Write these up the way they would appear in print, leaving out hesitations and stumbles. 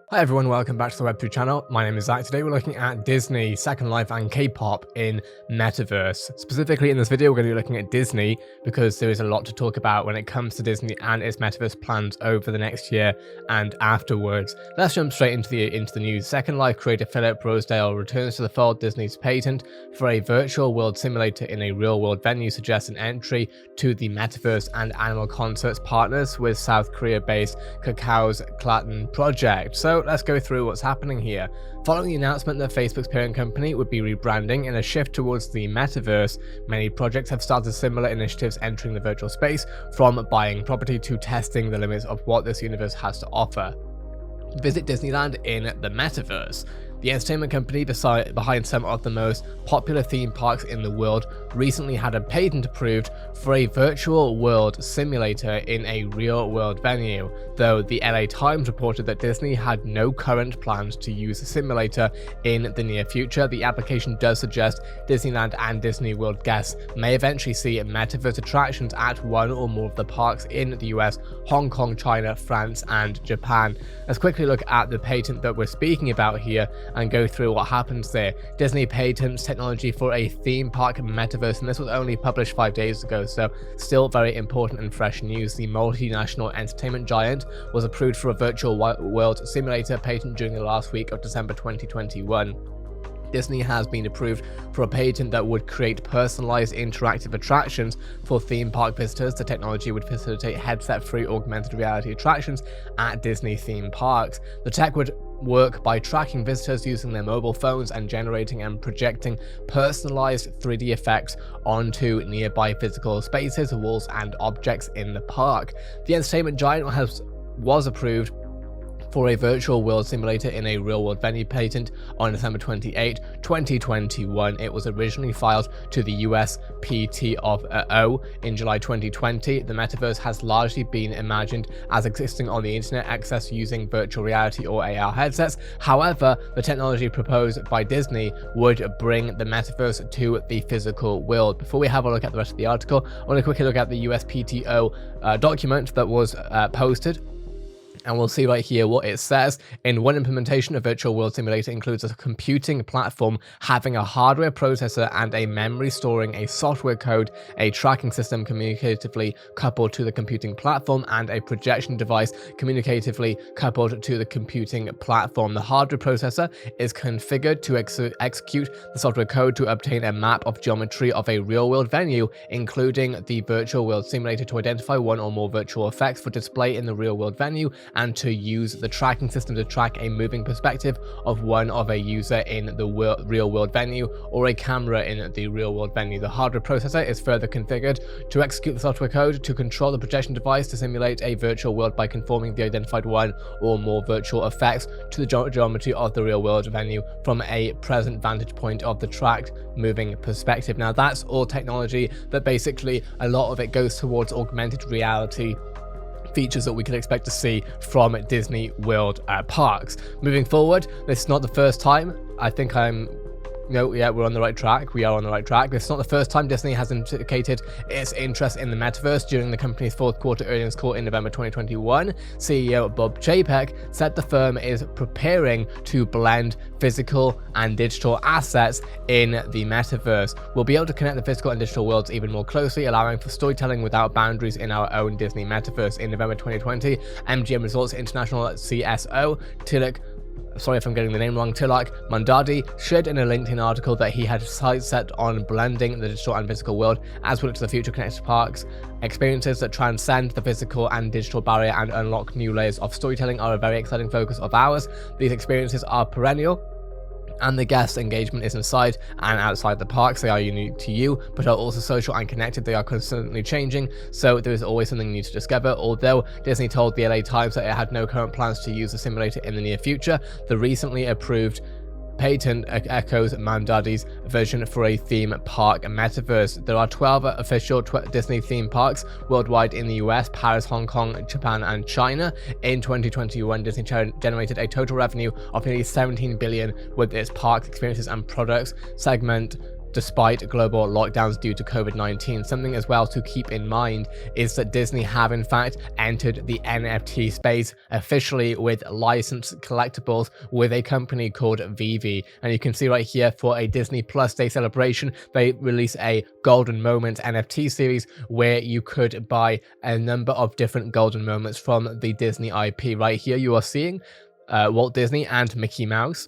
Hi everyone, welcome back to the Web3 channel. My name is Zach. Today we're looking at Disney, Second Life and K-pop in Metaverse. Specifically in this video, we're going to be looking at Disney because there is a lot to talk about when it comes to Disney and its Metaverse plans over the next year and afterwards. Let's jump straight into the news. Second Life creator Philip Rosedale returns to the fold. Disney's patent for a virtual world simulator in a real-world venue suggests an entry to the Metaverse and Animal Concerts partners with South Korea-based Kakao's Klaton project. So let's go through what's happening here. Following the announcement that Facebook's parent company would be rebranding in a shift towards the metaverse, many projects have started similar initiatives entering the virtual space, from buying property to testing the limits of what this universe has to offer. Visit Disneyland in the metaverse. The entertainment company behind some of the most popular theme parks in the world recently had a patent approved for a virtual world simulator in a real-world venue, though the LA Times reported that Disney had no current plans to use the simulator in the near future. The application does suggest Disneyland and Disney World guests may eventually see metaverse attractions at one or more of the parks in the US, Hong Kong, China, France, and Japan. Let's quickly look at the patent that we're speaking about here and go through what happens there. Disney patents technology for a theme park metaverse, and this was only published 5 days ago, so still very important and fresh news. The multinational entertainment giant was approved for a virtual world simulator patent during the last week of December 2021. Disney has been approved for a patent that would create personalized interactive attractions for theme park visitors. The technology would facilitate headset-free augmented reality attractions at Disney theme parks. The tech would work by tracking visitors using their mobile phones and generating and projecting personalized 3D effects onto nearby physical spaces, walls, and objects in the park. The entertainment giant was approved for a virtual world simulator in a real-world venue patent on December 28, 2021. It was originally filed to the USPTO in July 2020. The metaverse has largely been imagined as existing on the internet, accessed using virtual reality or AR headsets. However, the technology proposed by Disney would bring the metaverse to the physical world. Before we have a look at the rest of the article, I want to quickly look at the USPTO document that was posted. And we'll see right here what it says. In one implementation, a virtual world simulator includes a computing platform having a hardware processor and a memory storing a software code, a tracking system communicatively coupled to the computing platform, and a projection device communicatively coupled to the computing platform. The hardware processor is configured to execute the software code to obtain a map of geometry of a real-world venue, including the virtual world simulator, to identify one or more virtual effects for display in the real-world venue, and to use the tracking system to track a moving perspective of one of a user in the real-world venue or a camera in the real-world venue. The hardware processor is further configured to execute the software code to control the projection device to simulate a virtual world by conforming the identified one or more virtual effects to the geometry of the real-world venue from a present vantage point of the tracked moving perspective. Now, that's all technology that basically a lot of it goes towards augmented reality features that we could expect to see from Disney World parks. Moving forward, this is not the first time. We're on the right track. We are on the right track. This is not the first time Disney has indicated its interest in the metaverse. During the company's fourth quarter earnings call in November 2021, CEO Bob Chapek said the firm is preparing to blend physical and digital assets in the metaverse. We'll be able to connect the physical and digital worlds even more closely, allowing for storytelling without boundaries in our own Disney metaverse. In November 2020, MGM Resorts International CSO Tilak Mandadi shared in a LinkedIn article that he had sights set on blending the digital and physical world as we look to the future connected parks. Experiences that transcend the physical and digital barrier and unlock new layers of storytelling are a very exciting focus of ours. These experiences are perennial, and the guest engagement is inside and outside the parks. They are unique to you, but are also social and connected. They are constantly changing, so there is always something new to discover. Although Disney told the LA Times that it had no current plans to use the simulator in the near future, the recently approved patent echoes Mandadi's vision for a theme park metaverse. There are 12 official Disney theme parks worldwide in the US, Paris, Hong Kong, Japan, and China. In 2021, Disney generated a total revenue of nearly $17 billion with its park experiences and products segment despite global lockdowns due to COVID-19. Something as well to keep in mind is that Disney have in fact entered the NFT space officially with licensed collectibles with a company called Vivi. And you can see right here, for a Disney Plus Day celebration, they release a Golden Moments NFT series where you could buy a number of different golden moments from the Disney IP. Right here you are seeing Walt Disney and Mickey Mouse.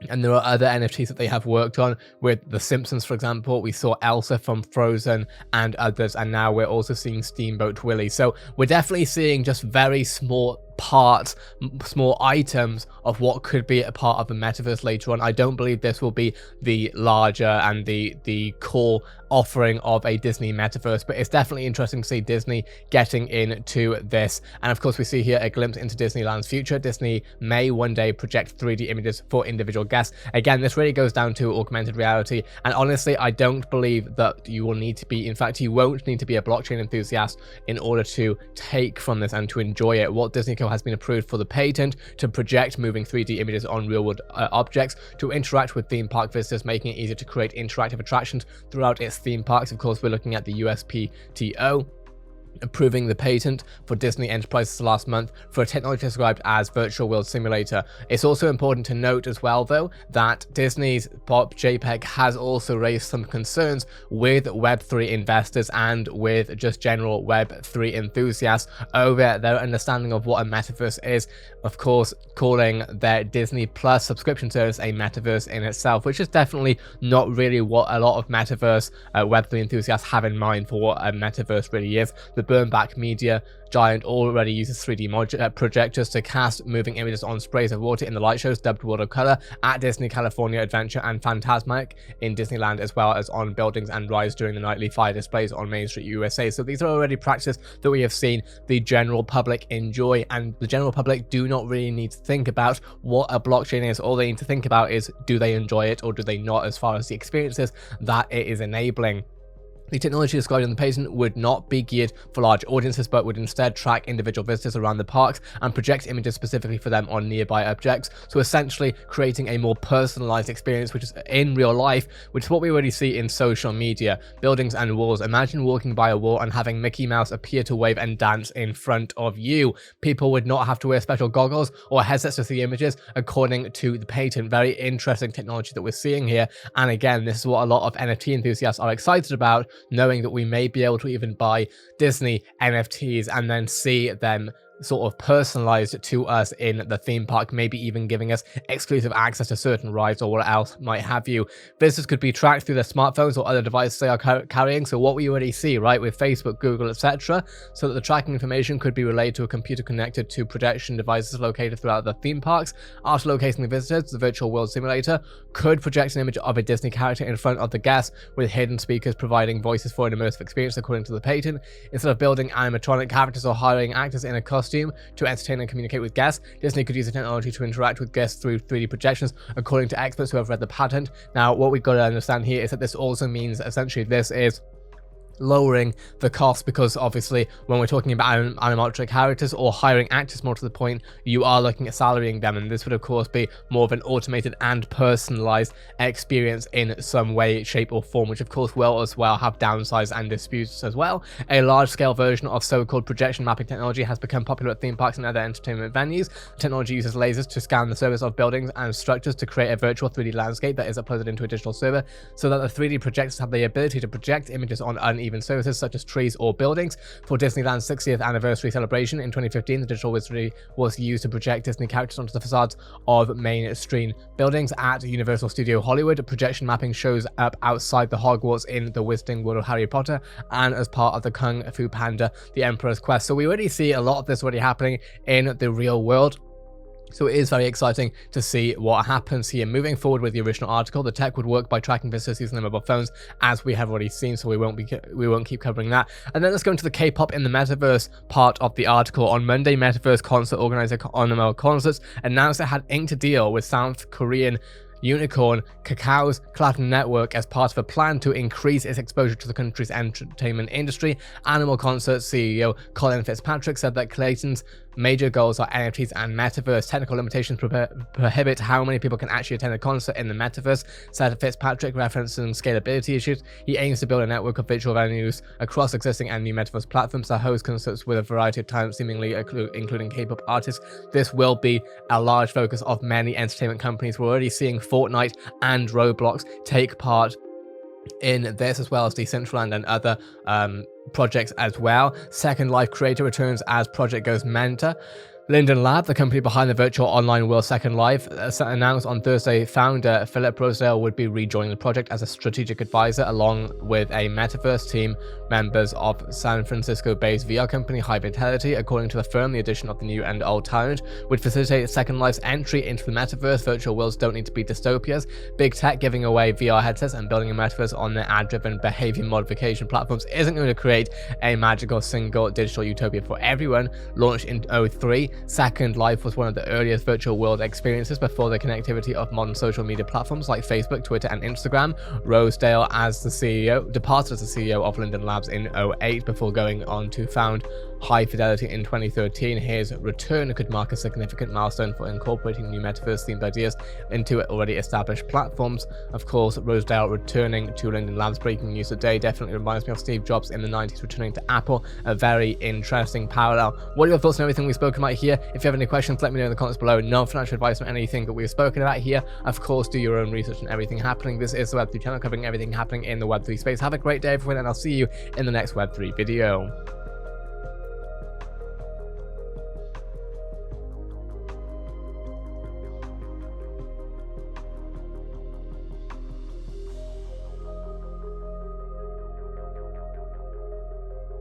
And there are other NFTs that they have worked on with The Simpsons, for example. We saw Elsa from Frozen and others, and now we're also seeing Steamboat Willie. So we're definitely seeing just very small parts, small items of what could be a part of the metaverse later on. I don't believe this will be the larger and the core offering of a Disney metaverse, but it's definitely interesting to see Disney getting into this. And of course, we see here a glimpse into Disneyland's future. Disney may one day project 3D images for individual guests. Again, this really goes down to augmented reality, and honestly, I don't believe that you will need to be, in fact, you won't need to be a blockchain enthusiast in order to take from this and to enjoy it. Walt Disney has been approved for the patent to project moving 3D images on real-world objects to interact with theme park visitors, making it easier to create interactive attractions throughout its theme parks. Of course, we're looking at the USPTO approving the patent for Disney Enterprises last month for a technology described as virtual world simulator. It's also important to note as well, though, that Disney's Bob JPEG has also raised some concerns with Web3 investors and with just general Web3 enthusiasts over their understanding of what a metaverse is. Of course, calling their Disney Plus subscription service a metaverse in itself, which is definitely not really what a lot of metaverse Web3 enthusiasts have in mind for what a metaverse really is. The Burnback Media giant already uses 3D projectors to cast moving images on sprays of water in the light shows dubbed World of Color at Disney California Adventure and Fantasmic in Disneyland, as well as on buildings and rides during the nightly fire displays on Main Street USA. So these are already practices that we have seen the general public enjoy, and the general public do not really need to think about what a blockchain is. All they need to think about is, do they enjoy it or do they not, as far as the experiences that it is enabling. The technology described in the patent would not be geared for large audiences, but would instead track individual visitors around the parks and project images specifically for them on nearby objects. So essentially creating a more personalized experience, which is in real life, which is what we already see in social media, buildings and walls. Imagine walking by a wall and having Mickey Mouse appear to wave and dance in front of you. People would not have to wear special goggles or headsets to see images, according to the patent. Very interesting technology that we're seeing here. And again, this is what a lot of NFT enthusiasts are excited about, knowing that we may be able to even buy Disney NFTs and then see them sort of personalized to us in the theme park, maybe even giving us exclusive access to certain rides or what else might have you. Visitors could be tracked through their smartphones or other devices they are carrying, so what we already see, right, with Facebook, Google, etc., so that the tracking information could be relayed to a computer connected to projection devices located throughout the theme parks. After locating the visitors, the virtual world simulator could project an image of a Disney character in front of the guests, with hidden speakers providing voices for an immersive experience, according to the patent. Instead of building animatronic characters or hiring actors in a costume to entertain and communicate with guests, Disney could use the technology to interact with guests through 3D projections, according to experts who have read the patent. Now, what we've got to understand here is that this also means essentially this is lowering the cost, because obviously when we're talking about animatronic characters or hiring actors, more to the point, you are looking at salarying them, and this would of course be more of an automated and personalized experience in some way, shape or form, which of course will as well have downsides and disputes as well. A large-scale version of so-called projection mapping technology has become popular at theme parks and other entertainment venues. The technology uses lasers to scan the surface of buildings and structures to create a virtual 3D landscape that is uploaded into a digital server, so that the 3D projectors have the ability to project images on uneven surfaces such as trees or buildings. For Disneyland's 60th anniversary celebration in 2015, the digital wizardry was used to project Disney characters onto the facades of mainstream buildings. At Universal Studio Hollywood, projection mapping shows up outside the Hogwarts in the Wizarding World of Harry Potter and as part of the Kung Fu Panda, The Emperor's Quest. So we already see a lot of this already happening in the real world. So it is very exciting to see what happens here. Moving forward with the original article, the tech would work by tracking visitors using their mobile phones, as we have already seen, so we won't keep covering that. And then let's go into the K-pop in the Metaverse part of the article. On Monday, Metaverse concert organizer Onomo Concerts announced it had inked a deal with South Korean unicorn Kakao's Platinum Network as part of a plan to increase its exposure to the country's entertainment industry. Animal Concerts CEO Colin Fitzpatrick said that Clayton's Major goals are NFTs and Metaverse. Technical limitations prohibit how many people can actually attend a concert in the Metaverse, said Fitzpatrick, referencing scalability issues. He aims to build a network of virtual venues across existing and new Metaverse platforms that host concerts with a variety of talent, seemingly including K-pop artists. This will be a large focus of many entertainment companies. We're already seeing Fortnite and Roblox take part in this, as well as Decentraland and other projects as well. Second Life creator returns as project goes mentor. Linden Lab, the company behind the virtual online world Second Life, announced on Thursday founder Philip Rosedale would be rejoining the project as a strategic advisor, along with a Metaverse team members of San Francisco-based VR company High Vitality. According to the firm, the addition of the new and old talent would facilitate Second Life's entry into the Metaverse. Virtual worlds don't need to be dystopias. Big tech giving away VR headsets and building a Metaverse on their ad-driven behavior modification platforms isn't going to create a magical single digital utopia for everyone. Launched in 2003, Second Life was one of the earliest virtual world experiences before the connectivity of modern social media platforms like Facebook, Twitter, and Instagram. Rosedale, departed as the CEO of Linden Labs in 2008 before going on to found High Fidelity in 2013. His return could mark a significant milestone for incorporating new Metaverse-themed ideas into already established platforms. Of course, Rosedale returning to Linden Labs, breaking news today, definitely reminds me of Steve Jobs in the 90s returning to Apple. A very interesting parallel. What are your thoughts on everything we've spoken about here? If you have any questions, let me know in the comments below. No financial advice on anything that we've spoken about here. Of course, do your own research on everything happening. This is the Web3 channel covering everything happening in the Web3 space. Have a great day, everyone, and I'll see you in the next Web3 video.